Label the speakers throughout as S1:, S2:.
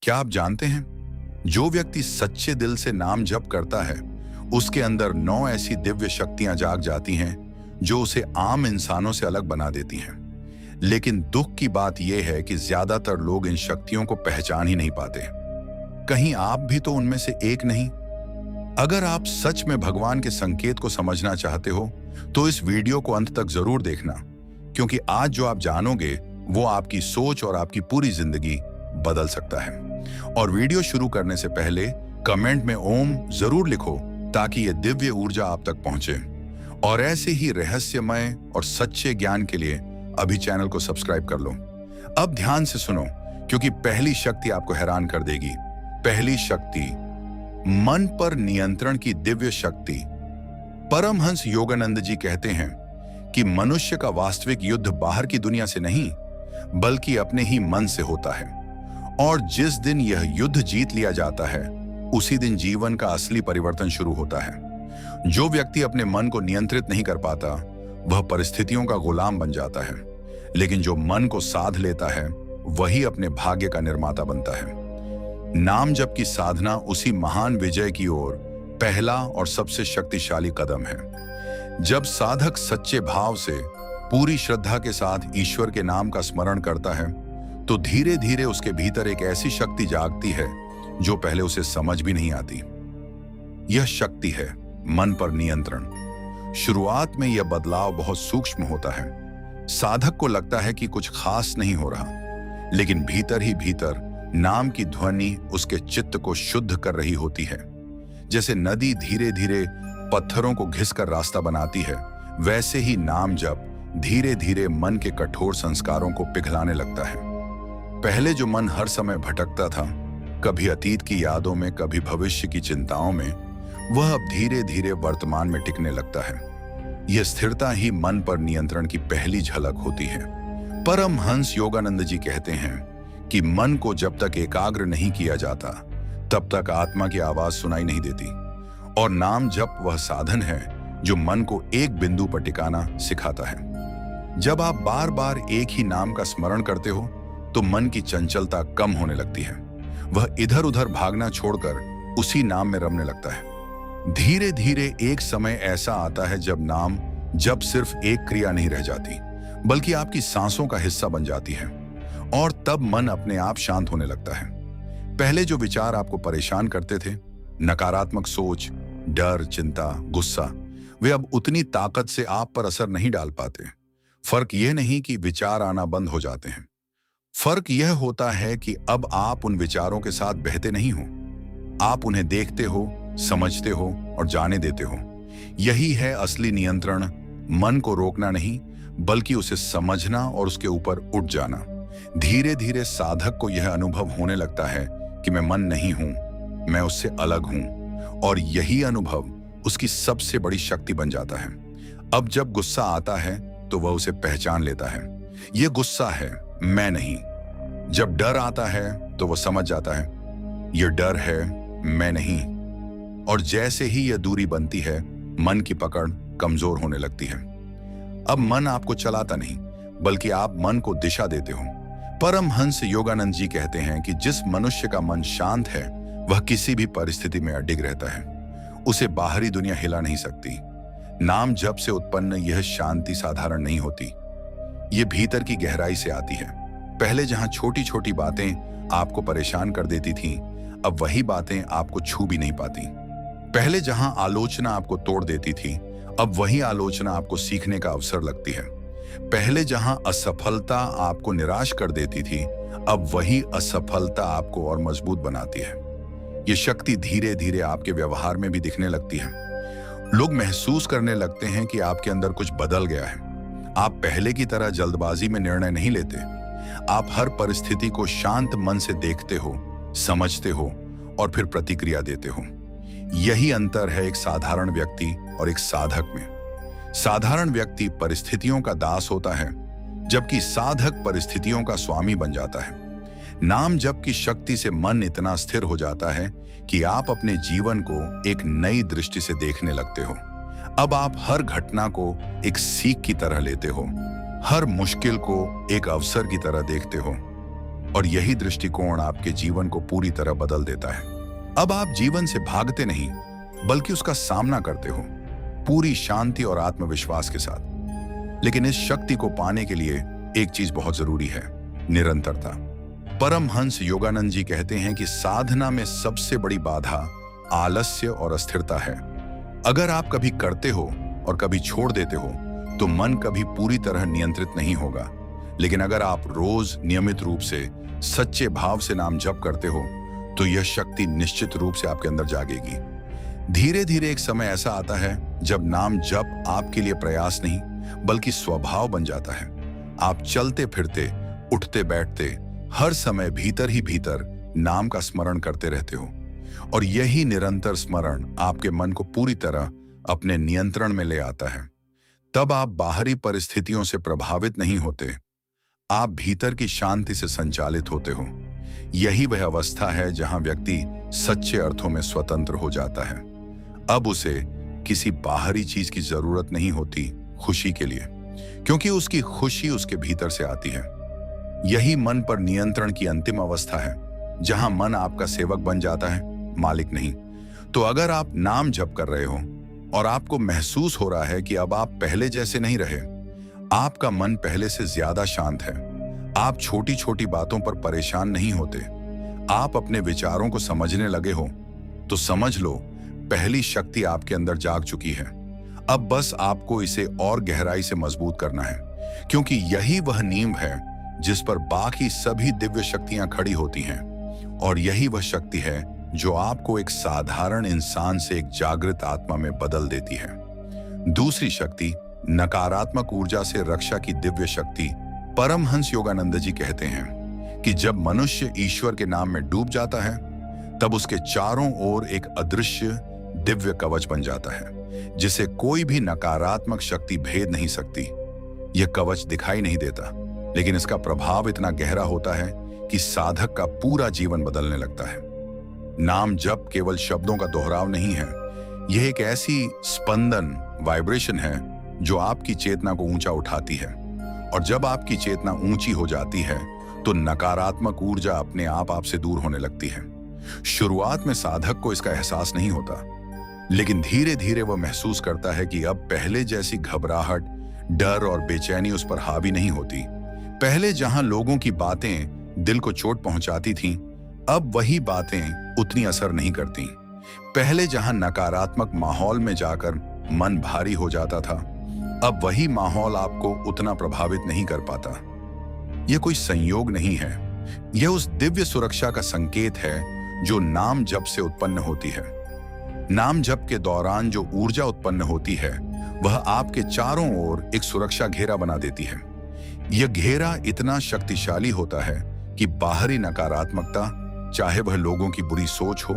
S1: क्या आप जानते हैं, जो व्यक्ति सच्चे दिल से नाम जप करता है उसके अंदर 9 ऐसी दिव्य शक्तियां जाग जाती हैं जो उसे आम इंसानों से अलग बना देती हैं। लेकिन दुख की बात यह है कि ज्यादातर लोग इन शक्तियों को पहचान ही नहीं पाते। कहीं आप भी तो उनमें से एक नहीं? अगर आप सच में भगवान के संकेत को समझना चाहते हो तो इस वीडियो को अंत तक जरूर देखना, क्योंकि आज जो आप जानोगे वो आपकी सोच और आपकी पूरी जिंदगी बदल सकता है। और वीडियो शुरू करने से पहले कमेंट में ओम जरूर लिखो ताकि ये दिव्य ऊर्जा आप तक पहुंचे। और ऐसे ही रहस्यमय और सच्चे ज्ञान के लिए अभी चैनल को सब्सक्राइब कर लो। अब ध्यान से सुनो, क्योंकि पहली शक्ति आपको हैरान कर देगी। पहली शक्ति, मन पर नियंत्रण की दिव्य शक्ति। परमहंस योगानंद जी कहते हैं कि मनुष्य का वास्तविक युद्ध बाहर की दुनिया से नहीं बल्कि अपने ही मन से होता है, और जिस दिन यह युद्ध जीत लिया जाता है उसी दिन जीवन का असली परिवर्तन शुरू होता है। जो व्यक्ति अपने मन को नियंत्रित नहीं कर पाता वह परिस्थितियों का गुलाम बन जाता है, लेकिन जो मन को साध लेता है वही अपने भाग्य का निर्माता बनता है। नाम जप की साधना उसी महान विजय की ओर पहला और सबसे शक्तिशाली कदम है। जब साधक सच्चे भाव से पूरी श्रद्धा के साथ ईश्वर के नाम का स्मरण करता है तो धीरे धीरे उसके भीतर एक ऐसी शक्ति जागती है जो पहले उसे समझ भी नहीं आती। यह शक्ति है मन पर नियंत्रण। शुरुआत में यह बदलाव बहुत सूक्ष्म होता है। साधक को लगता है कि कुछ खास नहीं हो रहा, लेकिन भीतर ही भीतर नाम की ध्वनि उसके चित्त को शुद्ध कर रही होती है। जैसे नदी धीरे धीरे पत्थरों को घिसकर रास्ता बनाती है, वैसे ही नाम जप धीरे धीरे मन के कठोर संस्कारों को पिघलाने लगता है। पहले जो मन हर समय भटकता था, कभी अतीत की यादों में, कभी भविष्य की चिंताओं में, वह अब धीरे धीरे वर्तमान में टिकने लगता है। यह स्थिरता ही मन पर नियंत्रण की पहली झलक होती है। परमहंस योगानंद जी कहते हैं कि मन को जब तक एकाग्र नहीं किया जाता तब तक आत्मा की आवाज सुनाई नहीं देती, और नाम जप वह साधन है जो मन को एक बिंदु पर टिकाना सिखाता है। जब आप बार बार एक ही नाम का स्मरण करते हो तो मन की चंचलता कम होने लगती है। वह इधर उधर भागना छोड़कर उसी नाम में रमने लगता है। धीरे धीरे एक समय ऐसा आता है जब नाम जप सिर्फ एक क्रिया नहीं रह जाती बल्कि आपकी सांसों का हिस्सा बन जाती है, और तब मन अपने आप शांत होने लगता है। पहले जो विचार आपको परेशान करते थे, नकारात्मक सोच, डर, चिंता, गुस्सा, वे अब उतनी ताकत से आप पर असर नहीं डाल पाते। फर्क यह नहीं कि विचार आना बंद हो जाते हैं, फर्क यह होता है कि अब आप उन विचारों के साथ बहते नहीं हो। आप उन्हें देखते हो, समझते हो और जाने देते हो। यही है असली नियंत्रण। मन को रोकना नहीं बल्कि उसे समझना और उसके ऊपर उठ जाना। धीरे धीरे साधक को यह अनुभव होने लगता है कि मैं मन नहीं हूं, मैं उससे अलग हूं, और यही अनुभव उसकी सबसे बड़ी शक्ति बन जाता है। अब जब गुस्सा आता है तो वह उसे पहचान लेता है, यह गुस्सा है, मैं नहीं। जब डर आता है तो वह समझ जाता है, यह डर है, मैं नहीं। और जैसे ही यह दूरी बनती है, मन की पकड़ कमजोर होने लगती है। अब मन आपको चलाता नहीं बल्कि आप मन को दिशा देते हो। परमहंस योगानंद जी कहते हैं कि जिस मनुष्य का मन शांत है वह किसी भी परिस्थिति में अडिग रहता है। उसे बाहरी दुनिया हिला नहीं सकती। नाम जप से उत्पन्न यह शांति साधारण नहीं होती, ये भीतर की गहराई से आती है। पहले जहां छोटी छोटी बातें आपको परेशान कर देती थीं, अब वही बातें आपको छू भी नहीं पाती। पहले जहां आलोचना आपको तोड़ देती थी, अब वही आलोचना आपको सीखने का अवसर लगती है। पहले जहां असफलता आपको निराश कर देती थी, अब वही असफलता आपको और मजबूत बनाती है। ये शक्ति धीरे धीरे आपके व्यवहार में भी दिखने लगती है। लोग महसूस करने लगते हैं कि आपके अंदर कुछ बदल गया है। आप पहले की तरह जल्दबाजी में निर्णय नहीं लेते। आप हर परिस्थिति को शांत मन से देखते हो, समझते हो और फिर प्रतिक्रिया देते हो। यही अंतर है एक साधारण व्यक्ति और एक साधक में। साधारण व्यक्ति परिस्थितियों का दास होता है, जबकि साधक परिस्थितियों का स्वामी बन जाता है। नाम जप की शक्ति से मन इतना स्थिर हो जाता है कि आप अपने जीवन को एक नई दृष्टि से देखने लगते हो। अब आप हर घटना को एक सीख की तरह लेते हो, हर मुश्किल को एक अवसर की तरह देखते हो, और यही दृष्टिकोण आपके जीवन को पूरी तरह बदल देता है। अब आप जीवन से भागते नहीं, बल्कि उसका सामना करते हो, पूरी शांति और आत्मविश्वास के साथ। लेकिन इस शक्ति को पाने के लिए एक चीज बहुत जरूरी है, निरंतरता। परमहंस योगानंद जी कहते हैं कि साधना में सबसे बड़ी बाधा आलस्य और अस्थिरता है। अगर आप कभी करते हो और कभी छोड़ देते हो तो मन कभी पूरी तरह नियंत्रित नहीं होगा। लेकिन अगर आप रोज नियमित रूप से सच्चे भाव से नाम जप करते हो तो यह शक्ति निश्चित रूप से आपके अंदर जागेगी। धीरे धीरे एक समय ऐसा आता है जब नाम जप आपके लिए प्रयास नहीं बल्कि स्वभाव बन जाता है। आप चलते फिरते, उठते बैठते हर समय भीतर ही भीतर नाम का स्मरण करते रहते हो, और यही निरंतर स्मरण आपके मन को पूरी तरह अपने नियंत्रण में ले आता है। तब आप बाहरी परिस्थितियों से प्रभावित नहीं होते, आप भीतर की शांति से संचालित होते हो। यही वह अवस्था है जहां व्यक्ति सच्चे अर्थों में स्वतंत्र हो जाता है। अब उसे किसी बाहरी चीज की जरूरत नहीं होती खुशी के लिए, क्योंकि उसकी खुशी उसके भीतर से आती है। यही मन पर नियंत्रण की अंतिम अवस्था है, जहां मन आपका सेवक बन जाता है, मालिक नहीं। तो अगर आप नाम जप कर रहे हो और आपको महसूस हो रहा है कि अब आप पहले जैसे नहीं रहे, आपका मन पहले से ज्यादा शांत है, आप छोटी छोटी बातों पर परेशान नहीं होते, आप अपने विचारों को समझने लगे हो, तो समझ लो पहली शक्ति आपके अंदर जाग चुकी है। अब बस आपको इसे और गहराई से मजबूत करना है, क्योंकि यही वह नींव है जिस पर बाकी सभी दिव्य शक्तियां खड़ी होती हैं। और यही वह शक्ति है जो आपको एक साधारण इंसान से एक जागृत आत्मा में बदल देती है। दूसरी शक्ति नकारात्मक ऊर्जा से रक्षा की दिव्य शक्ति। परमहंस योगानंद जी कहते हैं कि जब मनुष्य ईश्वर के नाम में डूब जाता है, तब उसके चारों ओर एक अदृश्य दिव्य कवच बन जाता है, जिसे कोई भी नकारात्मक शक्ति भेद नहीं सकती। यह कवच दिखाई नहीं देता, लेकिन इसका प्रभाव इतना गहरा होता है कि साधक का पूरा जीवन बदलने लगता है। नाम जप केवल शब्दों का दोहराव नहीं है, यह एक ऐसी स्पंदन, वाइब्रेशन है जो आपकी चेतना को ऊंचा उठाती है। और जब आपकी चेतना ऊंची हो जाती है तो नकारात्मक ऊर्जा अपने आप आपसे दूर होने लगती है। शुरुआत में साधक को इसका एहसास नहीं होता, लेकिन धीरे धीरे वह महसूस करता है कि अब पहले जैसी घबराहट, डर और बेचैनी उस पर हावी नहीं होती। पहले जहां लोगों की बातें दिल को चोट पहुंचाती थीं, अब वही बातें उतनी असर नहीं करती। पहले जहां नकारात्मक माहौल में जाकर मन भारी हो जाता था, अब वही माहौल आपको उतना प्रभावित नहीं कर पाता। यह कोई संयोग नहीं है, यह उस दिव्य सुरक्षा का संकेत है जो नाम जप से उत्पन्न होती है। नाम जप के दौरान जो ऊर्जा उत्पन्न होती है, वह आपके चारों ओर एक सुरक्षा घेरा बना देती है। यह घेरा इतना शक्तिशाली होता है कि बाहरी नकारात्मकता, चाहे वह लोगों की बुरी सोच हो,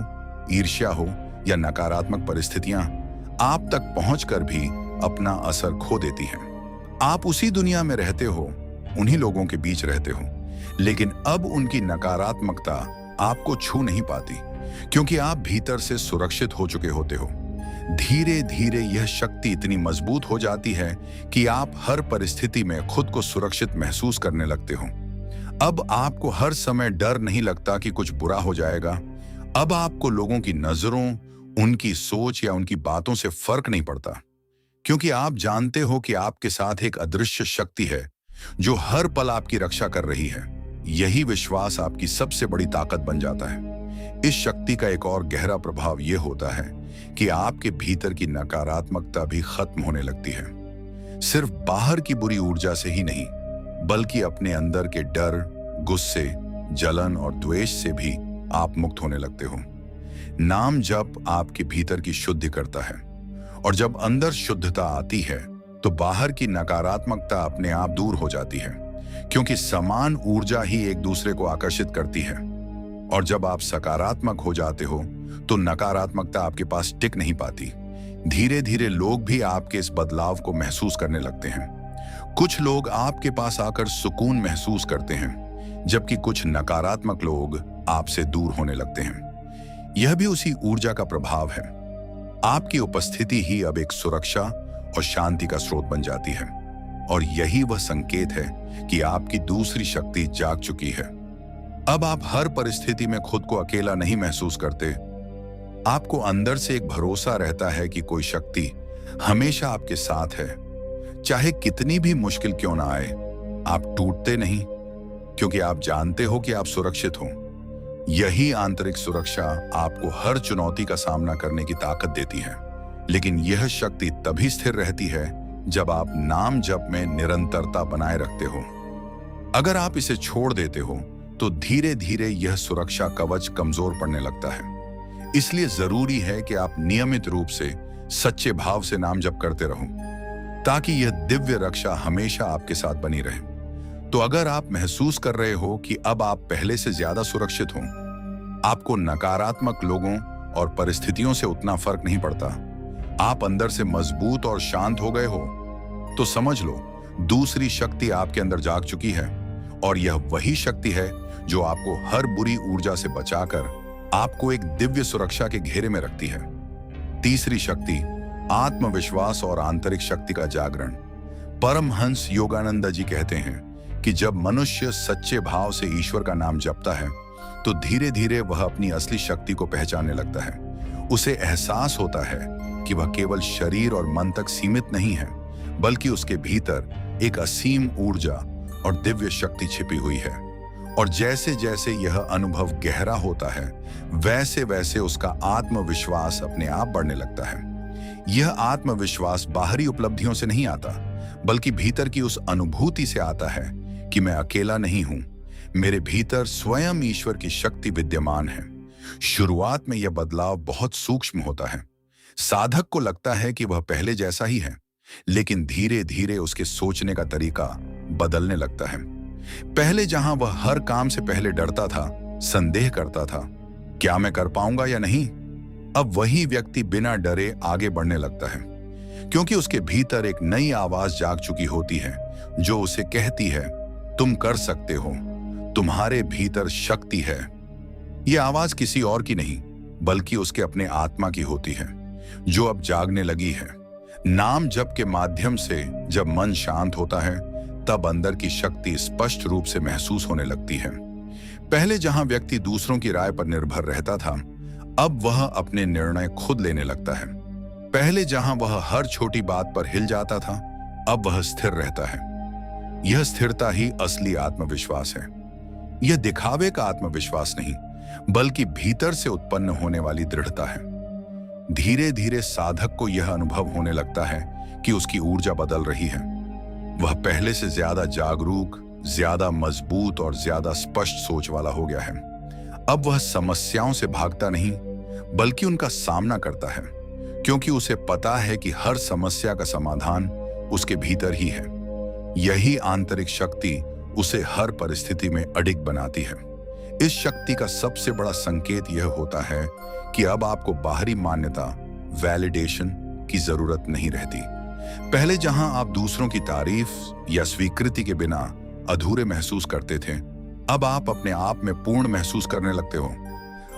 S1: ईर्ष्या हो या नकारात्मक परिस्थितियां, आप तक पहुंचकर भी अपना असर खो देती हैं। आप उसी दुनिया में रहते हो, उन्हीं लोगों के बीच रहते हो, लेकिन अब उनकी नकारात्मकता आपको छू नहीं पाती, क्योंकि आप भीतर से सुरक्षित हो चुके होते हो। धीरे धीरे यह शक्ति इतनी मजबूत हो जाती है कि आप हर परिस्थिति में खुद को सुरक्षित महसूस करने लगते हो। अब आपको हर समय डर नहीं लगता कि कुछ बुरा हो जाएगा। अब आपको लोगों की नजरों, उनकी सोच या उनकी बातों से फर्क नहीं पड़ता, क्योंकि आप जानते हो कि आपके साथ एक अदृश्य शक्ति है जो हर पल आपकी रक्षा कर रही है। यही विश्वास आपकी सबसे बड़ी ताकत बन जाता है। इस शक्ति का एक और गहरा प्रभाव यह होता है कि आपके भीतर की नकारात्मकता भी खत्म होने लगती है। सिर्फ बाहर की बुरी ऊर्जा से ही नहीं, बल्कि अपने अंदर के डर, गुस्से, जलन और द्वेष से भी आप मुक्त होने लगते हो। नाम जप आपके भीतर की शुद्धि करता है, और जब अंदर शुद्धता आती है तो बाहर की नकारात्मकता अपने आप दूर हो जाती है, क्योंकि समान ऊर्जा ही एक दूसरे को आकर्षित करती है। और जब आप सकारात्मक हो जाते हो तो नकारात्मकता आपके पास टिक नहीं पाती। धीरे धीरे लोग भी आपके इस बदलाव को महसूस करने लगते हैं। कुछ लोग आपके पास आकर सुकून महसूस करते हैं, जबकि कुछ नकारात्मक लोग आपसे दूर होने लगते हैं। यह भी उसी ऊर्जा का प्रभाव है। आपकी उपस्थिति ही अब एक सुरक्षा और शांति का स्रोत बन जाती है, और यही वह संकेत है कि आपकी दूसरी शक्ति जाग चुकी है। अब आप हर परिस्थिति में खुद को अकेला नहीं महसूस करते। आपको अंदर से एक भरोसा रहता है कि कोई शक्ति हमेशा आपके साथ है। चाहे कितनी भी मुश्किल क्यों ना आए, आप टूटते नहीं, क्योंकि आप जानते हो कि आप सुरक्षित हो। यही आंतरिक सुरक्षा आपको हर चुनौती का सामना करने की ताकत देती है। लेकिन यह शक्ति तभी स्थिर रहती है जब आप नाम जप में निरंतरता बनाए रखते हो। अगर आप इसे छोड़ देते हो तो धीरे धीरे यह सुरक्षा कवच कमजोर पड़ने लगता है। इसलिए जरूरी है कि आप नियमित रूप से सच्चे भाव से नाम जप करते रहो, ताकि यह दिव्य रक्षा हमेशा आपके साथ बनी रहे। तो अगर आप महसूस कर रहे हो कि अब आप पहले से ज्यादा सुरक्षित हो, आपको नकारात्मक लोगों और परिस्थितियों से उतना फर्क नहीं पड़ता, आप अंदर से मजबूत और शांत हो गए हो, तो समझ लो दूसरी शक्ति आपके अंदर जाग चुकी है। और यह वही शक्ति है जो आपको हर बुरी ऊर्जा से बचाकर आपको एक दिव्य सुरक्षा के घेरे में रखती है। तीसरी शक्ति, आत्मविश्वास और आंतरिक शक्ति का जागरण। परमहंस योगानंद जी कहते हैं कि जब मनुष्य सच्चे भाव से ईश्वर का नाम जपता है तो धीरे धीरे वह अपनी असली शक्ति को पहचानने लगता है। उसे एहसास होता है कि वह केवल शरीर और मन तक सीमित नहीं है, बल्कि उसके भीतर एक असीम ऊर्जा और दिव्य शक्ति छिपी हुई है। और जैसे जैसे यह अनुभव गहरा होता है, वैसे वैसे उसका आत्मविश्वास अपने आप बढ़ने लगता है। यह आत्मविश्वास बाहरी उपलब्धियों से नहीं आता, बल्कि भीतर की उस अनुभूति से आता है कि मैं अकेला नहीं हूं, मेरे भीतर स्वयं ईश्वर की शक्ति विद्यमान है। शुरुआत में यह बदलाव बहुत सूक्ष्म होता है। साधक को लगता है कि वह पहले जैसा ही है, लेकिन धीरे धीरे उसके सोचने का तरीका बदलने लगता है। पहले जहां वह हर काम से पहले डरता था, संदेह करता था, क्या मैं कर पाऊंगा या नहीं, अब वही व्यक्ति बिना डरे आगे बढ़ने लगता है, क्योंकि उसके भीतर एक नई आवाज जाग चुकी होती है जो उसे कहती है, तुम कर सकते हो, तुम्हारे भीतर शक्ति है। यह आवाज किसी और की नहीं, बल्कि उसके अपने आत्मा की होती है, जो अब जागने लगी है। नाम जप के माध्यम से जब मन शांत होता है, तब अंदर की शक्ति स्पष्ट रूप से महसूस होने लगती है। पहले जहां व्यक्ति दूसरों की राय पर निर्भर रहता था, अब वह अपने निर्णय खुद लेने लगता है। पहले जहां वह हर छोटी बात पर हिल जाता था, अब वह स्थिर रहता है। यह स्थिरता ही असली आत्मविश्वास है। यह दिखावे का आत्मविश्वास नहीं, बल्कि भीतर से उत्पन्न होने वाली दृढ़ता है। धीरे धीरे साधक को यह अनुभव होने लगता है कि उसकी ऊर्जा बदल रही है। वह पहले से ज्यादा जागरूक, ज्यादा मजबूत और ज्यादा स्पष्ट सोच वाला हो गया है। अब वह समस्याओं से भागता नहीं, बल्कि उनका सामना करता है, क्योंकि उसे पता है कि हर समस्या का समाधान उसके भीतर ही है। यही आंतरिक शक्ति उसे हर परिस्थिति में अडिग बनाती है। इस शक्ति का सबसे बड़ा संकेत यह होता है कि अब आपको बाहरी मान्यता, वैलिडेशन की जरूरत नहीं रहती। पहले जहां आप दूसरों की तारीफ या स्वीकृति के बिना अधूरे महसूस करते थे, अब आप अपने आप में पूर्ण महसूस करने लगते हो।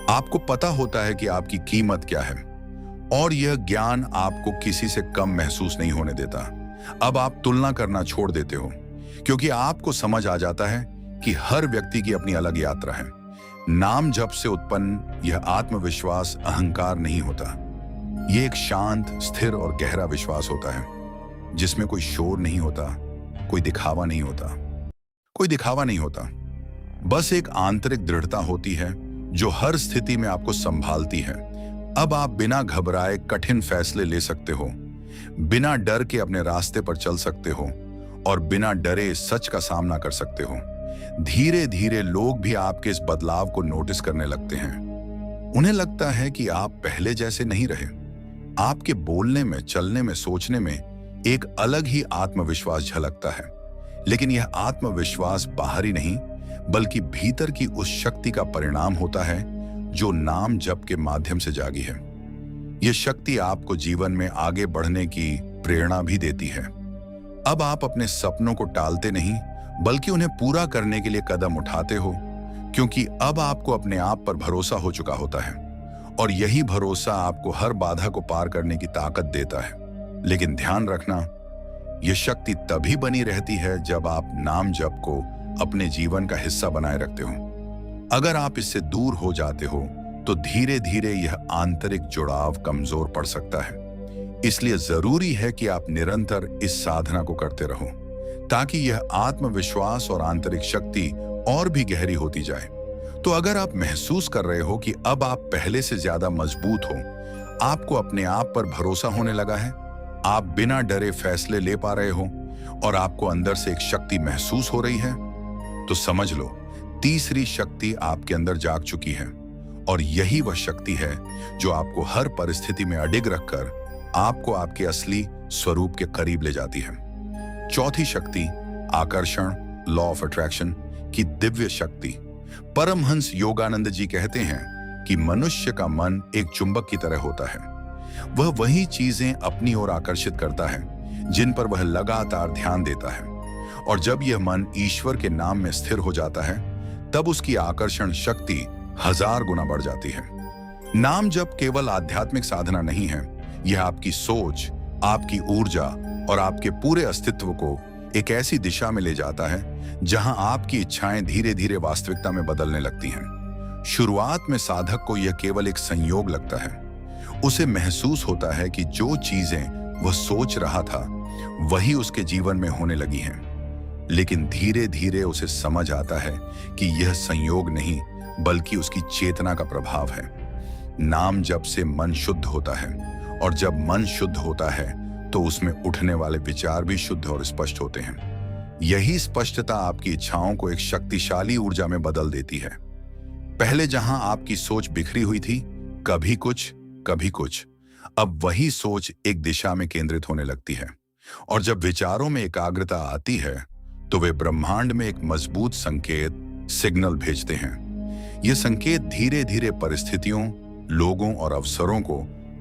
S1: आपको पता होता है कि आपकी कीमत क्या है, और यह ज्ञान आपको किसी से कम महसूस नहीं होने देता। अब आप तुलना करना छोड़ देते हो, क्योंकि आपको समझ आ जाता है कि हर व्यक्ति की अपनी अलग यात्रा है। नाम जप से उत्पन्न यह आत्मविश्वास अहंकार नहीं होता। यह एक शांत, स्थिर और गहरा विश्वास होता है, जिसमें कोई शोर नहीं होता, कोई दिखावा नहीं होता। बस एक आंतरिक दृढ़ता होती है जो हर स्थिति में आपको संभालती है। अब आप बिना घबराए कठिन फैसले ले सकते हो, बिना डर के अपने रास्ते पर चल सकते हो, और बिना डरे सच का सामना कर सकते हो। धीरे धीरे लोग भी आपके इस बदलाव को नोटिस करने लगते हैं। उन्हें लगता है कि आप पहले जैसे नहीं रहे। आपके बोलने में, चलने में, सोचने में एक अलग ही आत्मविश्वास झलकता है। लेकिन यह आत्मविश्वास बाहरी नहीं, बल्कि भीतर की उस शक्ति का परिणाम होता है जो नाम जप के माध्यम से जागी है। यह शक्ति आपको जीवन में आगे बढ़ने की प्रेरणा भी देती है। अब आप अपने सपनों को टालते नहीं, बल्कि उन्हें पूरा करने के लिए कदम उठाते हो, क्योंकि अब आपको अपने आप पर भरोसा हो चुका होता है, और यही भरोसा आपको हर बाधा को पार करने की ताकत देता है। लेकिन ध्यान रखना, यह शक्ति तभी बनी रहती है जब आप नाम जप को अपने जीवन का हिस्सा बनाए रखते हो। अगर आप इससे दूर हो जाते हो तो धीरे धीरे यह आंतरिक जुड़ाव कमजोर पड़ सकता है। इसलिए जरूरी है कि आप निरंतर इस साधना को करते रहो ताकि यह आत्मविश्वास और आंतरिक शक्ति और भी गहरी होती जाए। तो अगर आप महसूस कर रहे हो कि अब आप पहले से ज्यादा मजबूत हो, आपको अपने आप पर भरोसा होने लगा है, आप बिना डरे फैसले ले पा रहे हो और आपको अंदर से एक शक्ति महसूस हो रही है, तो समझ लो तीसरी शक्ति आपके अंदर जाग चुकी है। और यही वह शक्ति है जो आपको हर परिस्थिति में अडिग रखकर आपको आपके असली स्वरूप के करीब ले जाती है। चौथी शक्ति आकर्षण, लॉ ऑफ अट्रैक्शन की दिव्य शक्ति। परमहंस योगानंद जी कहते हैं कि मनुष्य का मन एक चुंबक की तरह होता है। वह वही चीजें अपनी ओर आकर्षित करता है जिन पर वह लगातार ध्यान देता है। और जब यह मन ईश्वर के नाम में स्थिर हो जाता है तब उसकी आकर्षण शक्ति 1000 गुना बढ़ जाती है। नाम जप केवल आध्यात्मिक साधना नहीं है, यह आपकी सोच, आपकी ऊर्जा और आपके पूरे अस्तित्व को एक ऐसी दिशा में ले जाता है जहां आपकी इच्छाएं धीरे धीरे वास्तविकता में बदलने लगती हैं। शुरुआत में साधक को यह केवल एक संयोग लगता है। उसे महसूस होता है कि जो चीजें वह सोच रहा था वही उसके जीवन में होने लगी हैं। लेकिन धीरे धीरे उसे समझ आता है कि यह संयोग नहीं बल्कि उसकी चेतना का प्रभाव है। नाम जप से मन शुद्ध होता है और जब मन शुद्ध होता है तो उसमें उठने वाले विचार भी शुद्ध और स्पष्ट होते हैं। यही स्पष्टता आपकी इच्छाओं को एक शक्तिशाली ऊर्जा में बदल देती है। पहले जहां आपकी सोच बिखरी हुई थी, कभी कुछ, अब वही सोच एक दिशा में केंद्रित होने लगती है। और जब विचारों में एकाग्रता आती है तो वे ब्रह्मांड में एक मजबूत संकेत, सिग्नल भेजते हैं। ये संकेत धीरे धीरे परिस्थितियों, लोगों और अवसरों को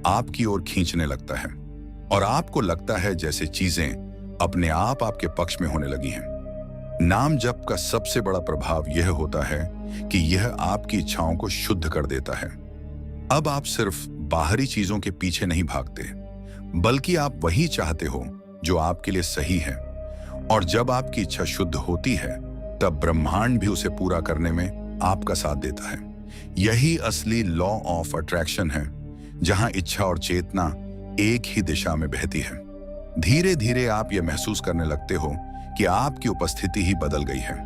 S1: आपकी ओर खींचने लगता है और आपको लगता है जैसे चीजें अपने आप आपके पक्ष में होने लगी हैं। नाम जप का सबसे बड़ा प्रभाव यह होता है कि यह आपकी इच्छाओं को शुद्ध कर देता है। अब आप सिर्फ बाहरी चीजों के पीछे नहीं भागते, बल्कि आप वही चाहते हो जो आपके लिए सही है। और जब आपकी इच्छा शुद्ध होती है तब ब्रह्मांड भी उसे पूरा करने में आपका साथ देता है। यही असली लॉ ऑफ अट्रैक्शन है, जहां इच्छा और चेतना एक ही दिशा में बहती है। धीरे धीरे आप यह महसूस करने लगते हो कि आपकी उपस्थिति ही बदल गई है।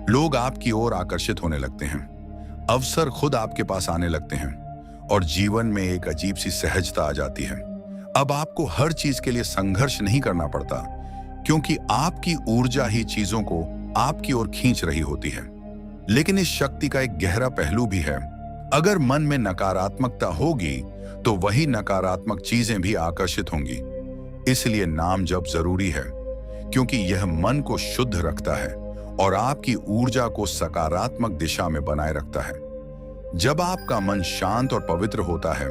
S1: लोग आपकी ओर आकर्षित होने लगते हैं, अवसर खुद आपके पास आने लगते हैं और जीवन में एक अजीब सी सहजता आ जाती है। अब आपको हर चीज के लिए संघर्ष नहीं करना पड़ता, क्योंकि आपकी ऊर्जा ही चीजों को आपकी ओर खींच रही होती है। लेकिन इस शक्ति का एक गहरा पहलू भी है। अगर मन में नकारात्मकता होगी तो वही नकारात्मक चीजें भी आकर्षित होंगी। इसलिए नाम जप जरूरी है, क्योंकि यह मन को शुद्ध रखता है और आपकी ऊर्जा को सकारात्मक दिशा में बनाए रखता है। जब आपका मन शांत और पवित्र होता है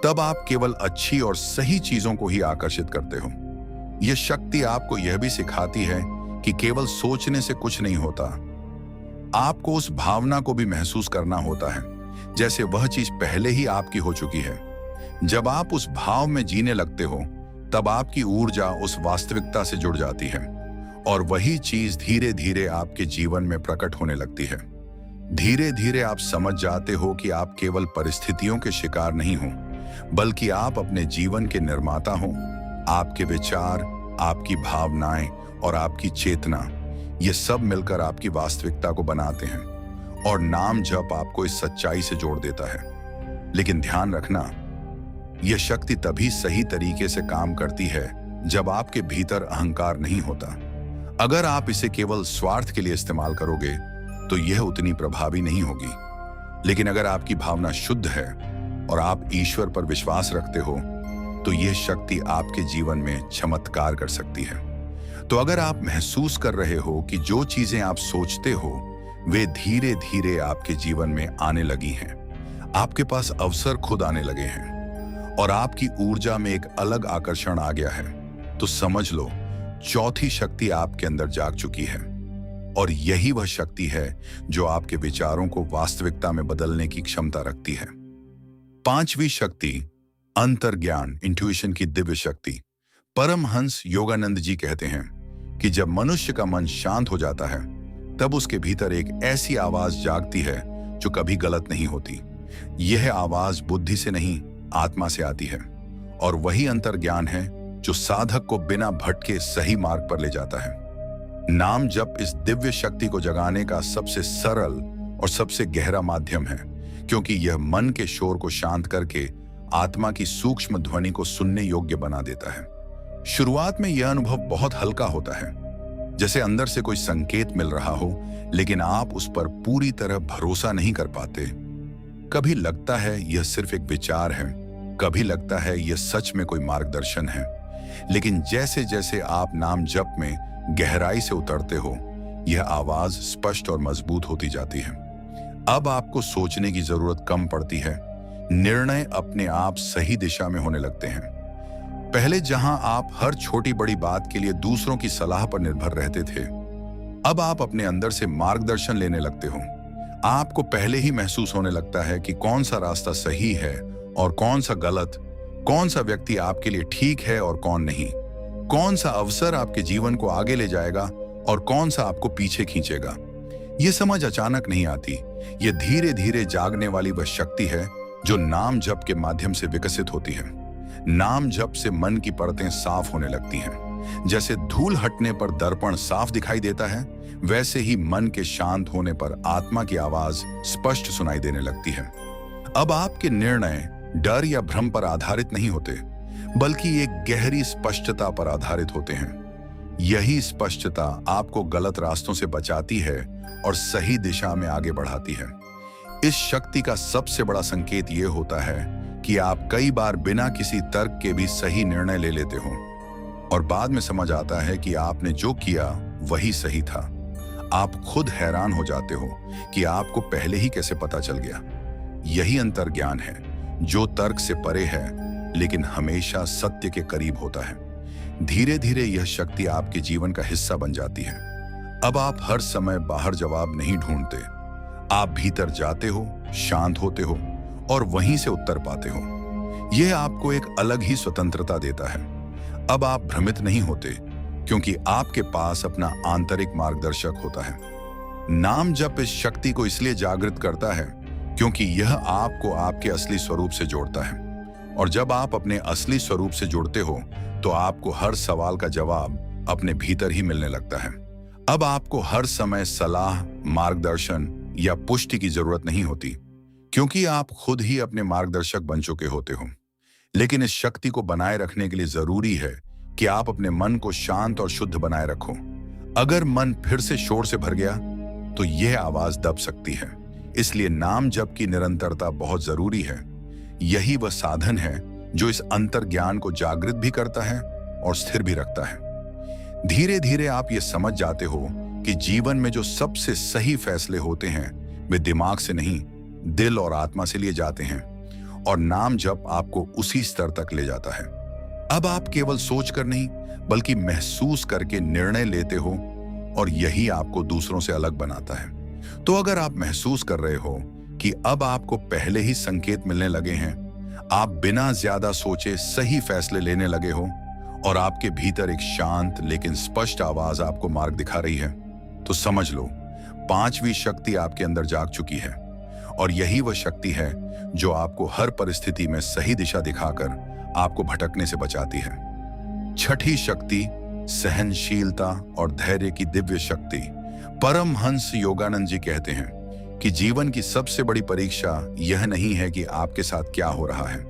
S1: तब आप केवल अच्छी और सही चीजों को ही आकर्षित करते हो। यह शक्ति आपको यह भी सिखाती है कि केवल सोचने से कुछ नहीं होता, आपको उस भावना को भी महसूस करना होता है जैसे वह चीज पहले ही आपकी हो चुकी है। जब आप उस भाव में जीने लगते हो तब आपकी ऊर्जा उस वास्तविकता से जुड़ जाती है और वही चीज धीरे धीरे आपके जीवन में प्रकट होने लगती है। धीरे धीरे आप समझ जाते हो कि आप केवल परिस्थितियों के शिकार नहीं हो, बल्कि आप अपने जीवन के निर्माता हो। आपके विचार, आपकी भावनाएं और आपकी चेतना, ये सब मिलकर आपकी वास्तविकता को बनाते हैं और नाम जप आपको इस सच्चाई से जोड़ देता है। लेकिन ध्यान रखना, यह शक्ति तभी सही तरीके से काम करती है जब आपके भीतर अहंकार नहीं होता। अगर आप इसे केवल स्वार्थ के लिए इस्तेमाल करोगे तो यह उतनी प्रभावी नहीं होगी। लेकिन अगर आपकी भावना शुद्ध है और आप ईश्वर पर विश्वास रखते हो तो यह शक्ति आपके जीवन में चमत्कार कर सकती है। तो अगर आप महसूस कर रहे हो कि जो चीजें आप सोचते हो वे धीरे धीरे आपके जीवन में आने लगी हैं, आपके पास अवसर खुद आने लगे हैं और आपकी ऊर्जा में एक अलग आकर्षण आ गया है, तो समझ लो चौथी शक्ति आपके अंदर जाग चुकी है। और यही वह शक्ति है जो आपके विचारों को वास्तविकता में बदलने की क्षमता रखती है। पांचवी शक्ति अंतर्ज्ञान, इंट्यूशन की दिव्य शक्ति। परमहंस योगानंद जी कहते हैं कि जब मनुष्य का मन शांत हो जाता है तब उसके भीतर एक ऐसी आवाज जागती है जो कभी गलत नहीं होती। यह आवाज बुद्धि से नहीं, आत्मा से आती है, और वही अंतर्ज्ञान है जो साधक को बिना भटके सही मार्ग पर ले जाता है। नाम जप इस दिव्य शक्ति को जगाने का सबसे सरल और सबसे गहरा माध्यम है, क्योंकि यह मन के शोर को शांत करके आत्मा की सूक्ष्म ध्वनि को सुनने योग्य बना देता है। शुरुआत में यह अनुभव बहुत हल्का होता है, जैसे अंदर से कोई संकेत मिल रहा हो, लेकिन आप उस पर पूरी तरह भरोसा नहीं कर पाते। कभी लगता है यह सिर्फ एक विचार है, कभी लगता है यह सच में कोई मार्गदर्शन है। लेकिन जैसे जैसे आप नाम जप में गहराई से उतरते हो, यह आवाज स्पष्ट और मजबूत होती जाती है। अब आपको सोचने की जरूरत कम पड़ती है, निर्णय अपने आप सही दिशा में होने लगते हैं। पहले जहां आप हर छोटी बड़ी बात के लिए दूसरों की सलाह पर निर्भर रहते थे, अब आप अपने अंदर से मार्गदर्शन लेने लगते हो। आपको पहले ही महसूस होने लगता है कि कौन सा रास्ता सही है और कौन सा गलत, कौन सा व्यक्ति आपके लिए ठीक है और कौन नहीं, कौन सा अवसर आपके जीवन को आगे ले जाएगा और कौन सा आपको पीछे खींचेगा। यह समझ अचानक नहीं आती, यह धीरे धीरे जागने वाली वह शक्ति है जो नाम जप के माध्यम से विकसित होती है। नाम जप से मन की परतें साफ होने लगती हैं। जैसे धूल हटने पर दर्पण साफ दिखाई देता है, वैसे ही मन के शांत होने पर आत्मा की आवाज स्पष्ट सुनाई देने लगती है। अब आपके निर्णय डर या भ्रम पर आधारित नहीं होते, बल्कि एक गहरी स्पष्टता पर आधारित होते हैं। यही स्पष्टता आपको गलत रास्तों से बचाती है और सही दिशा में आगे बढ़ाती है। इस शक्ति का सबसे बड़ा संकेत यह होता है कि आप कई बार बिना किसी तर्क के भी सही निर्णय ले लेते हो और बाद में समझ आता है कि आपने जो किया वही सही था। आप खुद हैरान हो जाते हो कि आपको पहले ही कैसे पता चल गया। यही अंतर्ज्ञान है जो तर्क से परे है, लेकिन हमेशा सत्य के करीब होता है। धीरे धीरे यह शक्ति आपके जीवन का हिस्सा बन जाती है। अब आप हर समय बाहर जवाब नहीं ढूंढते, आप भीतर जाते हो, शांत होते हो और वहीं से उत्तर पाते हो। यह आपको एक अलग ही स्वतंत्रता देता है। अब आप भ्रमित नहीं होते, क्योंकि आपके पास अपना आंतरिक मार्गदर्शक होता है। नाम जप इस शक्ति को इसलिए जागृत करता है क्योंकि यह आपको आपके असली स्वरूप से जोड़ता है, और जब आप अपने असली स्वरूप से जुड़ते हो तो आपको हर सवाल का जवाब अपने भीतर ही मिलने लगता है। अब आपको हर समय सलाह, मार्गदर्शन या पुष्टि की जरूरत नहीं होती, क्योंकि आप खुद ही अपने मार्गदर्शक बन चुके होते हो। लेकिन इस शक्ति को बनाए रखने के लिए जरूरी है कि आप अपने मन को शांत और शुद्ध बनाए रखो। अगर मन फिर से शोर से भर गया तो यह आवाज दब सकती है। इसलिए नाम जप की निरंतरता बहुत जरूरी है। यही वह साधन है जो इस अंतर्ज्ञान को जागृत भी करता है और स्थिर भी रखता है। धीरे धीरे आप ये समझ जाते हो कि जीवन में जो सबसे सही फैसले होते हैं वे दिमाग से नहीं, दिल और आत्मा से लिए जाते हैं, और नाम जप आपको उसी स्तर तक ले जाता है। अब आप केवल सोचकर नहीं, बल्कि महसूस करके निर्णय लेते हो, और यही आपको दूसरों से अलग बनाता है। तो अगर आप महसूस कर रहे हो कि अब आपको पहले ही संकेत मिलने लगे हैं, आप बिना ज्यादा सोचे सही फैसले लेने लगे हो, और आपके भीतर एक शांत लेकिन स्पष्ट आवाज आपको मार्ग दिखा रही है, तो समझ लो पांचवी शक्ति आपके अंदर जाग चुकी है। और यही वह शक्ति है जो आपको हर परिस्थिति में सही दिशा दिखाकर आपको भटकने से बचाती है। छठी शक्ति सहनशीलता और धैर्य की दिव्य शक्ति। परमहंस योगानंद जी कहते हैं कि जीवन की सबसे बड़ी परीक्षा यह नहीं है कि आपके साथ क्या हो रहा है,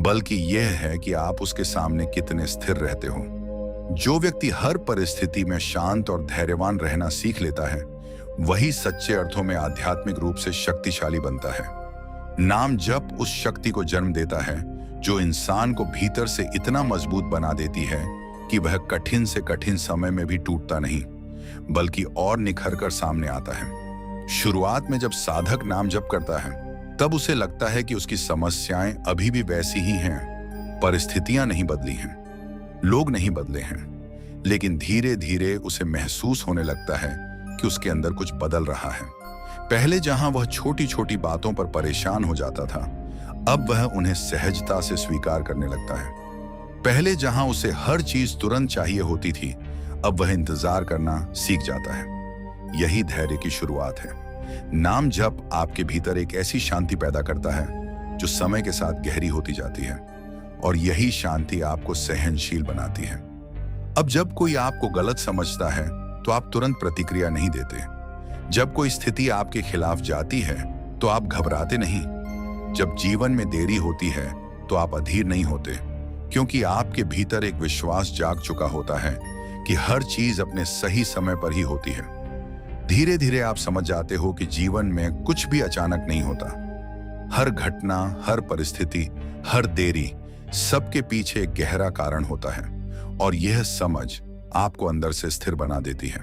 S1: बल्कि यह है कि आप उसके सामने कितने स्थिर रहते हो। जो व्यक्ति हर परिस्थिति में शांत और धैर्यवान रहना सीख लेता है, वही सच्चे अर्थों में आध्यात्मिक रूप से शक्तिशाली बनता है। नाम जप उस शक्ति को जन्म देता है जो इंसान को भीतर से इतना मजबूत बना देती है कि वह कठिन से कठिन समय में भी टूटता नहीं, बल्कि और निखर कर सामने आता है। शुरुआत में जब साधक नाम जप करता है, तब उसे लगता है कि उसकी समस्याएं अभी भी वैसी ही हैं, परिस्थितियां नहीं बदली हैं, लोग नहीं बदले हैं। लेकिन धीरे धीरे उसे महसूस होने लगता है कि उसके अंदर कुछ बदल रहा है। पहले जहां वह छोटी छोटी बातों पर परेशान हो जाता था, अब वह उन्हें सहजता से स्वीकार करने लगता है। पहले जहां उसे हर चीज तुरंत चाहिए होती थी, अब वह इंतजार करना सीख जाता है। यही धैर्य की शुरुआत है। नाम जप आपके भीतर एक ऐसी शांति पैदा करता है जो समय के साथ गहरी होती जाती है, और यही शांति आपको सहनशील बनाती है। अब जब कोई आपको गलत समझता है तो आप तुरंत प्रतिक्रिया नहीं देते। जब कोई स्थिति आपके खिलाफ जाती है तो आप घबराते नहीं। जब जीवन में देरी होती है तो आप अधीर नहीं होते, क्योंकि आपके भीतर एक विश्वास जाग चुका होता है कि हर चीज अपने सही समय पर ही होती है। धीरे धीरे आप समझ जाते हो कि जीवन में कुछ भी अचानक नहीं होता। हर घटना, हर परिस्थिति, हर देरी, सबके पीछे एक गहरा कारण होता है, और यह समझ आपको अंदर से स्थिर बना देती है।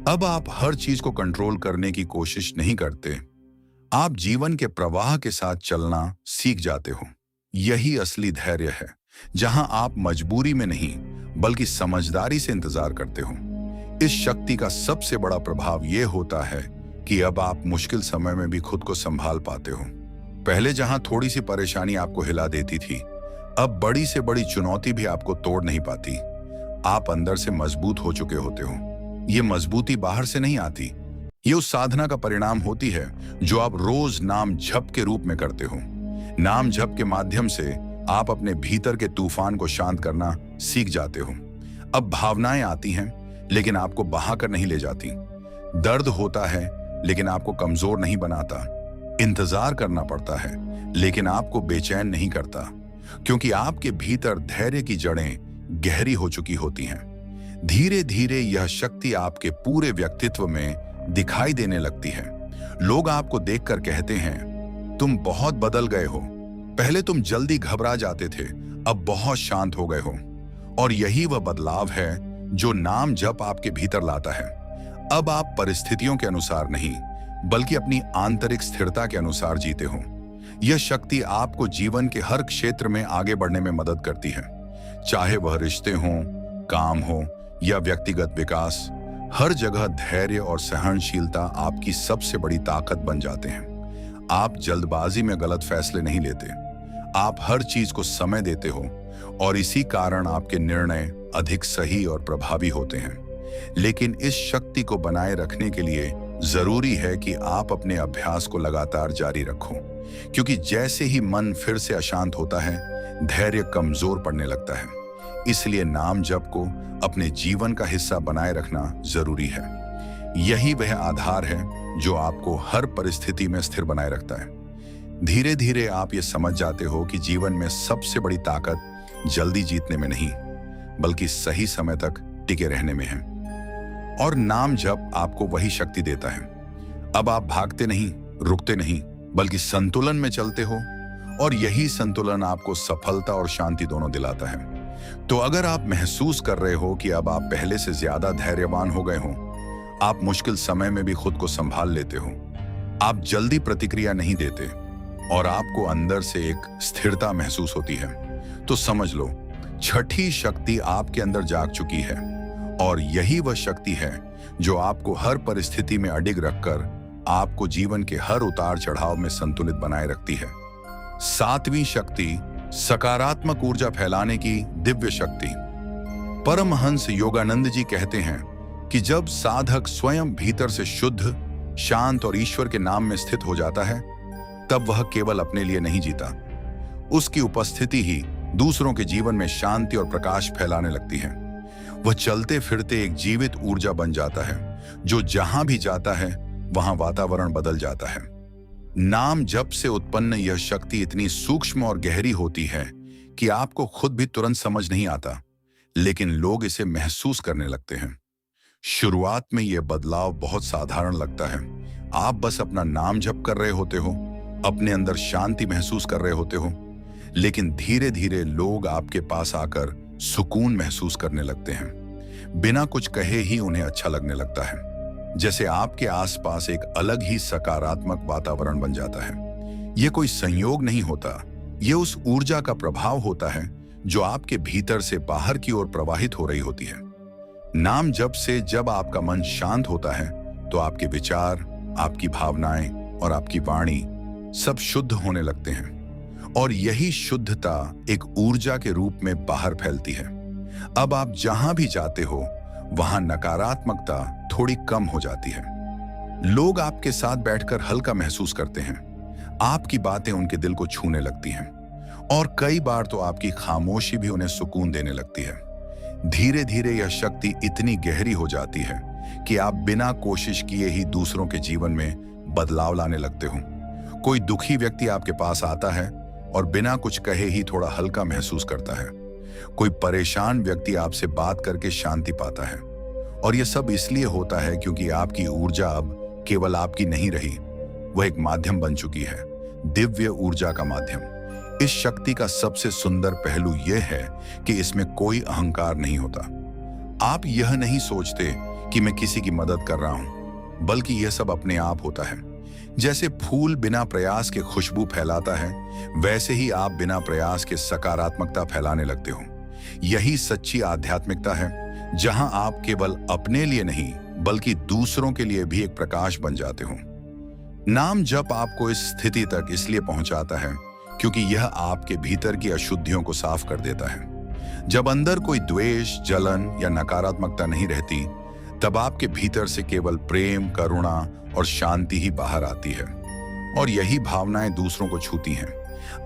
S1: अब आप हर चीज को कंट्रोल करने की कोशिश नहीं करते। आप जीवन के प्रवाह के साथ चलना सीख जाते हो। यही असली धैर्य है, जहां आप मजबूरी में नहीं बल्कि समझदारी से इंतजार करते हो। इस शक्ति का सबसे बड़ा प्रभाव यह होता है कि अब आप मुश्किल समय में भी खुद को संभाल पाते हो। पहले जहां थोड़ी सी परेशानी आपको हिला देती थी, अब बड़ी से बड़ी चुनौती भी आपको तोड़ नहीं पाती। आप अंदर से मजबूत हो चुके होते हो। ये मजबूती बाहर से नहीं आती, ये उस साधना का परिणाम होती है जो आप रोज नाम जप के रूप में करते हो। नाम जप के माध्यम से आप अपने भीतर के तूफान को शांत करना सीख जाते हो। अब भावनाएं आती हैं, लेकिन आपको बहाकर नहीं ले जाती। दर्द होता है, लेकिन आपको कमजोर नहीं बनाता। इंतजार करना पड़ता है, लेकिन आपको बेचैन नहीं करता, क्योंकि आपके भीतर धैर्य की जड़ें गहरी हो चुकी होती हैं। धीरे धीरे यह शक्ति आपके पूरे व्यक्तित्व में दिखाई देने लगती है। लोग आपको देखकर कहते हैं, तुम बहुत बदल गए हो। पहले तुम जल्दी घबरा जाते थे, अब बहुत शांत हो गए हो। और यही वह बदलाव है जो नाम जप आपके भीतर लाता है। अब आप परिस्थितियों के अनुसार नहीं, बल्कि अपनी आंतरिक स्थिरता के अनुसार जीते हो। यह शक्ति आपको जीवन के हर क्षेत्र में आगे बढ़ने में मदद करती है, चाहे वह रिश्ते हों, काम हो या व्यक्तिगत विकास। हर जगह धैर्य और सहनशीलता आपकी सबसे बड़ी ताकत बन जाते हैं। आप जल्दबाजी में गलत फैसले नहीं लेते, आप हर चीज को समय देते हो, और इसी कारण आपके निर्णय अधिक सही और प्रभावी होते हैं। लेकिन इस शक्ति को बनाए रखने के लिए जरूरी है कि आप अपने अभ्यास को लगातार जारी रखो, क्योंकि जैसे ही मन फिर से अशांत होता है, धैर्य कमजोर पड़ने लगता है। इसलिए नाम जप को अपने जीवन का हिस्सा बनाए रखना जरूरी है। यही वह आधार है जो आपको हर परिस्थिति में स्थिर बनाए रखता है। धीरे धीरे आप ये समझ जाते हो कि जीवन में सबसे बड़ी ताकत जल्दी जीतने में नहीं, बल्कि सही समय तक टिके रहने में है। और नाम जप आपको वही शक्ति देता है। अब आप भागते नहीं, रुकते नहीं, बल्कि संतुलन में चलते हो, और यही संतुलन आपको सफलता और शांति दोनों दिलाता है। तो अगर आप महसूस कर रहे हो कि अब आप पहले से ज्यादा धैर्यवान हो गए हो, आप मुश्किल समय में भी खुद को संभाल लेते हो, आप जल्दी प्रतिक्रिया नहीं देते, और आपको अंदर से एक स्थिरता महसूस होती है, तो समझ लो छठी शक्ति आपके अंदर जाग चुकी है। और यही वह शक्ति है जो आपको हर परिस्थिति में अडिग रखकर आपको जीवन के हर उतार चढ़ाव में संतुलित बनाए रखती है। सातवीं शक्ति, सकारात्मक ऊर्जा फैलाने की दिव्य शक्ति। परमहंस योगानंद जी कहते हैं कि जब साधक स्वयं भीतर से शुद्ध, शांत और ईश्वर के नाम में स्थित हो जाता है, तब वह केवल अपने लिए नहीं जीता। उसकी उपस्थिति ही दूसरों के जीवन में शांति और प्रकाश फैलाने लगती है। वह चलते फिरते एक जीवित ऊर्जा बन जाता है, जो जहां भी जाता है वहां वातावरण बदल जाता है। नाम जप से उत्पन्न यह शक्ति इतनी सूक्ष्म और गहरी होती है कि आपको खुद भी तुरंत समझ नहीं आता, लेकिन लोग इसे महसूस करने लगते हैं। शुरुआत में यह बदलाव बहुत साधारण लगता है। आप बस अपना नाम जप कर रहे होते हो, अपने अंदर शांति महसूस कर रहे होते हो, लेकिन धीरे धीरे लोग आपके पास आकर सुकून महसूस करने लगते हैं। बिना कुछ कहे ही उन्हें अच्छा लगने लगता है, जैसे आपके आसपास एक अलग ही सकारात्मक वातावरण बन जाता है। यह कोई संयोग नहीं होता, यह उस ऊर्जा का प्रभाव होता है जो आपके भीतर से बाहर की ओर प्रवाहित हो रही होती है। नाम जप से जब आपका मन शांत होता है, तो आपके विचार, आपकी भावनाएं और आपकी वाणी सब शुद्ध होने लगते हैं, और यही शुद्धता एक ऊर्जा के रूप में बाहर फैलती है। अब आप जहां भी जाते हो, वहां नकारात्मकता थोड़ी कम हो जाती है। लोग आपके साथ बैठकर हल्का महसूस करते हैं, आपकी बातें उनके दिल को छूने लगती हैं और कई बार तो आपकी खामोशी भी उन्हें सुकून देने लगती है। धीरे धीरे यह शक्ति इतनी गहरी हो जाती है कि आप बिना कोशिश किए ही दूसरों के जीवन में बदलाव लाने लगते हो। कोई दुखी व्यक्ति आपके पास आता है और बिना कुछ कहे ही थोड़ा हल्का महसूस करता है। कोई परेशान व्यक्ति आपसे बात करके शांति पाता है और यह सब इसलिए होता है क्योंकि आपकी ऊर्जा अब केवल आपकी नहीं रही, वह एक माध्यम बन चुकी है, दिव्य ऊर्जा का माध्यम। इस शक्ति का सबसे सुंदर पहलू यह है कि इसमें कोई अहंकार नहीं होता। आप यह नहीं सोचते कि मैं किसी की मदद कर रहा हूं, बल्कि यह सब अपने आप होता है। जैसे फूल बिना प्रयास के खुशबू फैलाता है, वैसे ही आप बिना प्रयास के सकारात्मकता फैलाने लगते हो। यही सच्ची आध्यात्मिकता है, जहां आप केवल अपने लिए नहीं बल्कि दूसरों के लिए भी एक प्रकाश बन जाते हो। नाम जप आपको इस स्थिति तक इसलिए पहुंचाता है क्योंकि यह आपके भीतर की अशुद्धियों को साफ कर देता है। जब अंदर कोई द्वेष, जलन या नकारात्मकता नहीं रहती, तब आपके भीतर से केवल प्रेम, करुणा और शांति ही बाहर आती है और यही भावनाएं दूसरों को छूती हैं।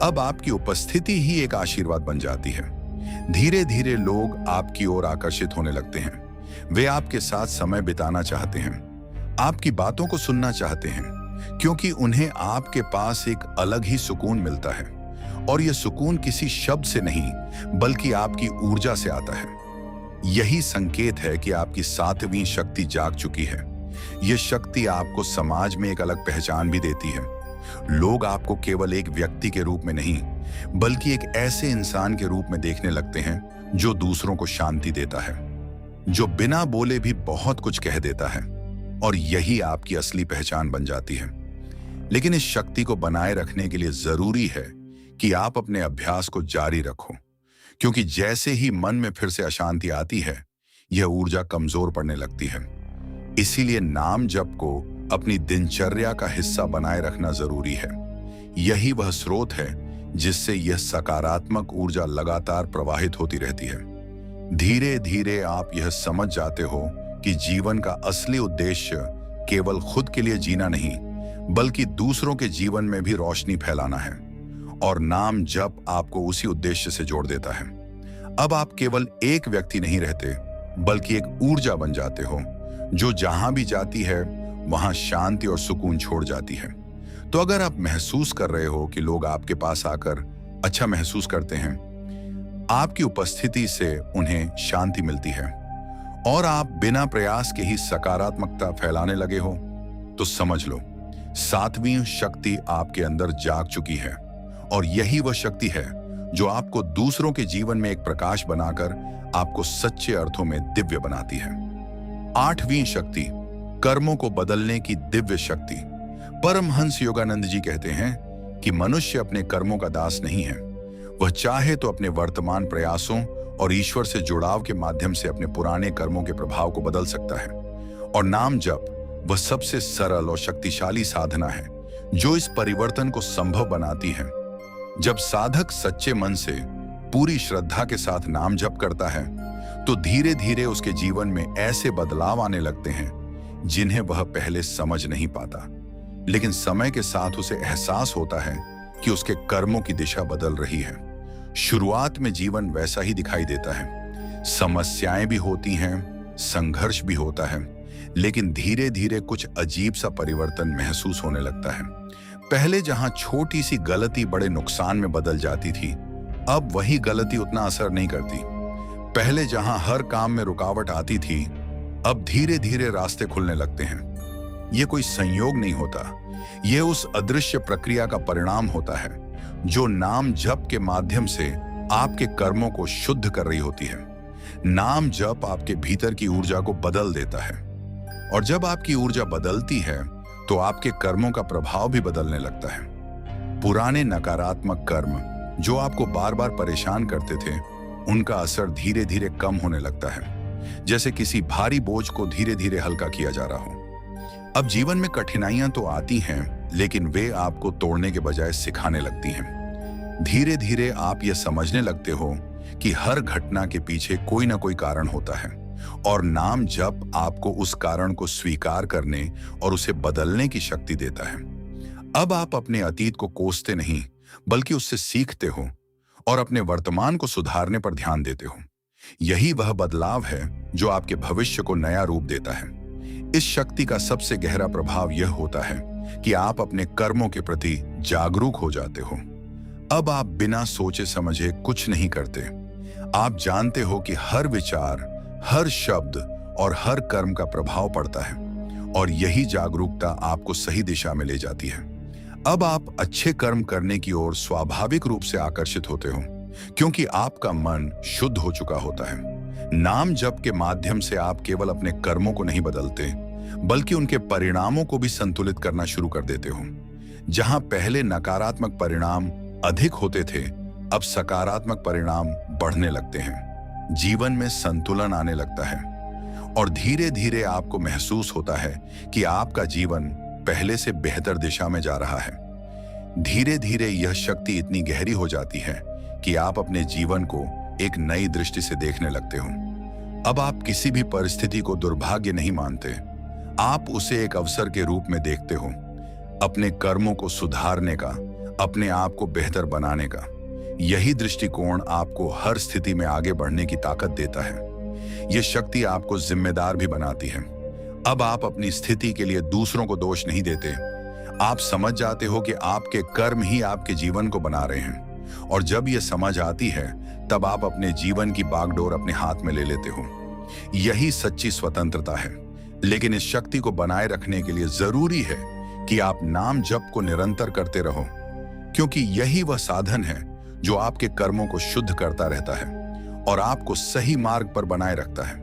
S1: अब आपकी उपस्थिति ही एक आशीर्वाद बन जाती है। धीरे धीरे लोग आपकी ओर आकर्षित होने लगते हैं। वे आपके साथ समय बिताना चाहते हैं, आपकी बातों को सुनना चाहते हैं, क्योंकि उन्हें आपके पास एक अलग ही सुकून मिलता है और यह सुकून किसी शब्द से नहीं बल्कि आपकी ऊर्जा से आता है। यही संकेत है कि आपकी सातवीं शक्ति जाग चुकी है। यह शक्ति आपको समाज में एक अलग पहचान भी देती है। लोग आपको केवल एक व्यक्ति के रूप में नहीं बल्कि एक ऐसे इंसान के रूप में देखने लगते हैं जो दूसरों को शांति देता है, जो बिना बोले भी बहुत कुछ कह देता है, और यही आपकी असली पहचान बन जाती है। लेकिन इस शक्ति को बनाए रखने के लिए जरूरी है कि आप अपने अभ्यास को जारी रखो, क्योंकि जैसे ही मन में फिर से अशांति आती है, यह ऊर्जा कमजोर पड़ने लगती है। इसीलिए नाम जप को अपनी दिनचर्या का हिस्सा बनाए रखना जरूरी है। यही वह स्रोत है जिससे यह सकारात्मक ऊर्जा लगातार प्रवाहित होती रहती है। धीरे धीरे आप यह समझ जाते हो कि जीवन का असली उद्देश्य केवल खुद के लिए जीना नहीं बल्कि दूसरों के जीवन में भी रोशनी फैलाना है, और नाम जप आपको उसी उद्देश्य से जोड़ देता है। अब आप केवल एक व्यक्ति नहीं रहते बल्कि एक ऊर्जा बन जाते हो जो जहां भी जाती है वहां शांति और सुकून छोड़ जाती है। तो अगर आप महसूस कर रहे हो कि लोग आपके पास आकर अच्छा महसूस करते हैं, आपकी उपस्थिति से उन्हें शांति मिलती है और आप बिना प्रयास के ही सकारात्मकता फैलाने लगे हो, तो समझ लो सातवीं शक्ति आपके अंदर जाग चुकी है, और यही वह शक्ति है जो आपको दूसरों के जीवन में एक प्रकाश बनाकर आपको सच्चे अर्थों में दिव्य बनाती है। आठवीं शक्ति, कर्मों को बदलने की दिव्य शक्ति। परमहंस योगानंद जी कहते हैं कि मनुष्य अपने कर्मों का दास नहीं है। वह चाहे तो अपने वर्तमान प्रयासों और ईश्वर से जुड़ाव के माध्यम से अपने पुराने कर्मों के प्रभाव को बदल सकता है। और नाम जप वह सबसे सरल और शक्तिशाली साधना है जो इस परिवर्तन को संभव बनाती है। जब साधक सच्चे मन से पूरी श्रद्धा के साथ नाम जप करता है, तो धीरे धीरे उसके जीवन में ऐसे बदलाव आने लगते हैं जिन्हें वह पहले समझ नहीं पाता, लेकिन समय के साथ उसे एहसास होता है कि उसके कर्मों की दिशा बदल रही है। शुरुआत में जीवन वैसा ही दिखाई देता है, समस्याएं भी होती हैं, संघर्ष भी होता है, लेकिन धीरे धीरे कुछ अजीब सा परिवर्तन महसूस होने लगता है। पहले जहां छोटी सी गलती बड़े नुकसान में बदल जाती थी, अब वही गलती उतना असर नहीं करती। पहले जहां हर काम में रुकावट आती थी, अब धीरे धीरे रास्ते खुलने लगते हैं। यह कोई संयोग नहीं होता, यह उस अदृश्य प्रक्रिया का परिणाम होता है जो नाम जप के माध्यम से आपके कर्मों को शुद्ध कर रही होती है। नाम जप आपके भीतर की ऊर्जा को बदल देता है, और जब आपकी ऊर्जा बदलती है तो आपके कर्मों का प्रभाव भी बदलने लगता है। पुराने नकारात्मक कर्म जो आपको बार बार परेशान करते थे, उनका असर धीरे धीरे कम होने लगता है, जैसे किसी भारी बोझ को धीरे धीरे हल्का किया जा रहा हो। अब जीवन में कठिनाइयां तो आती हैं, लेकिन वे आपको तोड़ने के बजाय सिखाने लगती हैं। धीरे धीरे आप यह समझने लगते हो कि हर घटना के पीछे कोई ना कोई कारण होता है, और नाम जप आपको उस कारण को स्वीकार करने और उसे बदलने की शक्ति देता है। अब आप अपने अतीत को कोसते नहीं, बल्कि उससे सीखते हो और अपने वर्तमान को सुधारने पर ध्यान देते हो। यही वह बदलाव है जो आपके भविष्य को नया रूप देता है। इस शक्ति का सबसे गहरा प्रभाव यह होता है कि आप अपने कर्मों के प्रति जागरूक हो जाते हो। अब आप बिना सोचे समझे कुछ नहीं करते। आप जानते हो कि हर विचार, हर शब्द और हर कर्म का प्रभाव पड़ता है, और यही जागरूकता आपको सही दिशा में ले जाती है। अब आप अच्छे कर्म करने की ओर स्वाभाविक रूप से आकर्षित होते हो, क्योंकि आपका मन शुद्ध हो चुका होता है। नाम जप के माध्यम से आप केवल अपने कर्मों को नहीं बदलते, बल्कि उनके परिणामों को भी संतुलित करना शुरू कर देते हो। जहां पहले नकारात्मक परिणाम अधिक होते थे, अब सकारात्मक परिणाम बढ़ने लगते हैं। जीवन में संतुलन आने लगता है और धीरे धीरे आपको महसूस होता है कि आपका जीवन पहले से बेहतर दिशा में जा रहा है। धीरे धीरे यह शक्ति इतनी गहरी हो जाती है कि आप अपने जीवन को एक नई दृष्टि से देखने लगते हो। अब आप किसी भी परिस्थिति को दुर्भाग्य नहीं मानते, आप उसे एक अवसर के रूप में देखते हो, अपने कर्मों को सुधारने का, अपने आप को बेहतर बनाने का। यही दृष्टिकोण आपको हर स्थिति में आगे बढ़ने की ताकत देता है। यह शक्ति आपको जिम्मेदार भी बनाती है। अब आप अपनी स्थिति के लिए दूसरों को दोष नहीं देते। आप समझ जाते हो कि आपके कर्म ही आपके जीवन को बना रहे हैं, और जब यह समझ आती है तब आप अपने जीवन की बागडोर अपने हाथ में ले लेते हो। यही सच्ची स्वतंत्रता है। लेकिन इस शक्ति को बनाए रखने के लिए जरूरी है कि आप नाम जप को निरंतर करते रहो, क्योंकि यही वह साधन है जो आपके कर्मों को शुद्ध करता रहता है और आपको सही मार्ग पर बनाए रखता है।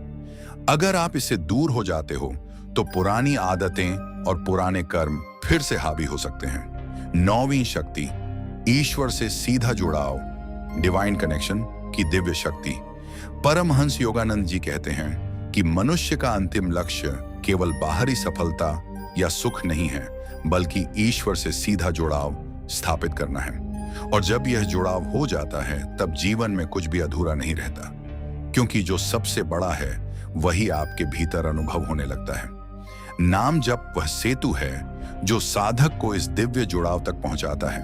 S1: अगर आप इससे दूर हो जाते हो तो पुरानी आदतें और पुराने कर्म फिर से हावी हो सकते हैं। नौवीं शक्ति, ईश्वर से सीधा जुड़ाव, डिवाइन कनेक्शन की दिव्य शक्ति। परमहंस योगानंद जी कहते हैं कि मनुष्य का अंतिम लक्ष्य केवल बाहरी सफलता या सुख नहीं है, बल्कि ईश्वर से सीधा जुड़ाव स्थापित करना है। और जब यह जुड़ाव हो जाता है तब जीवन में कुछ भी अधूरा नहीं रहता, क्योंकि जो सबसे बड़ा है वही आपके भीतर अनुभव होने लगता है। नाम जप वह सेतु है जो साधक को इस दिव्य जुड़ाव तक पहुंचाता है।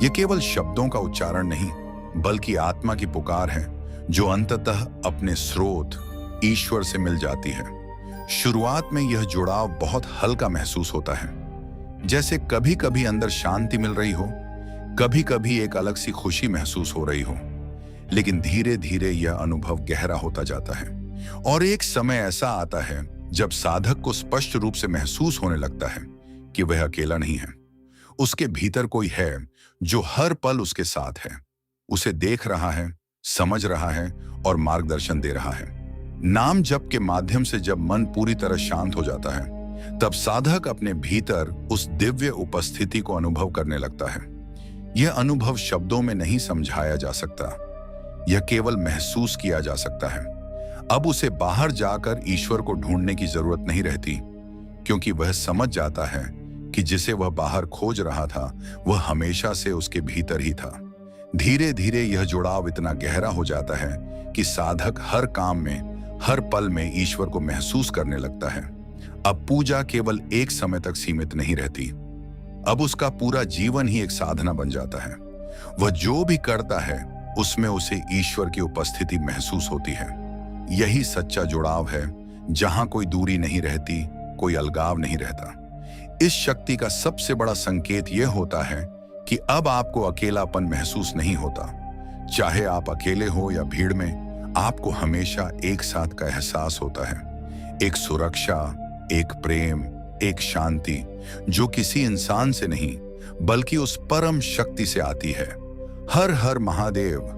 S1: यह केवल शब्दों का उच्चारण नहीं, बल्कि आत्मा की पुकार है जो अंततः अपने स्रोत ईश्वर से मिल जाती है। शुरुआत में यह जुड़ाव बहुत हल्का महसूस होता है, जैसे कभी कभी अंदर शांति मिल रही हो, कभी कभी एक अलग सी खुशी महसूस हो रही हो। लेकिन धीरे धीरे यह अनुभव गहरा होता जाता है, और एक समय ऐसा आता है जब साधक को स्पष्ट रूप से महसूस होने लगता है कि वह अकेला नहीं है। उसके भीतर कोई है जो हर पल उसके साथ है, उसे देख रहा है, समझ रहा है और मार्गदर्शन दे रहा है। नाम जप के माध्यम से जब मन पूरी तरह शांत हो जाता है, तब साधक अपने भीतर उस दिव्य उपस्थिति को अनुभव करने लगता है। यह अनुभव शब्दों में नहीं समझाया जा सकता, यह केवल महसूस किया जा सकता है। अब उसे बाहर जाकर ईश्वर को ढूंढने की जरूरत नहीं रहती, क्योंकि वह समझ जाता है कि जिसे वह बाहर खोज रहा था वह हमेशा से उसके भीतर ही था। धीरे धीरे यह जुड़ाव इतना गहरा हो जाता है कि साधक हर काम में, हर पल में ईश्वर को महसूस करने लगता है। अब पूजा केवल एक समय तक सीमित नहीं रहती, अब उसका पूरा जीवन ही एक साधना बन जाता है। वह जो भी करता है उसमें उसे ईश्वर की उपस्थिति महसूस होती है। यही सच्चा जुड़ाव है, जहां कोई दूरी नहीं रहती, कोई अलगाव नहीं रहता। इस शक्ति का सबसे बड़ा संकेत यह होता है कि अब आपको अकेलापन महसूस नहीं होता। चाहे आप अकेले हो या भीड़ में, आपको हमेशा एक साथ का एहसास होता है। एक सुरक्षा, एक प्रेम, एक शांति जो किसी इंसान से नहीं, बल्कि उस परम शक्ति से आती है। हर हर महादेव।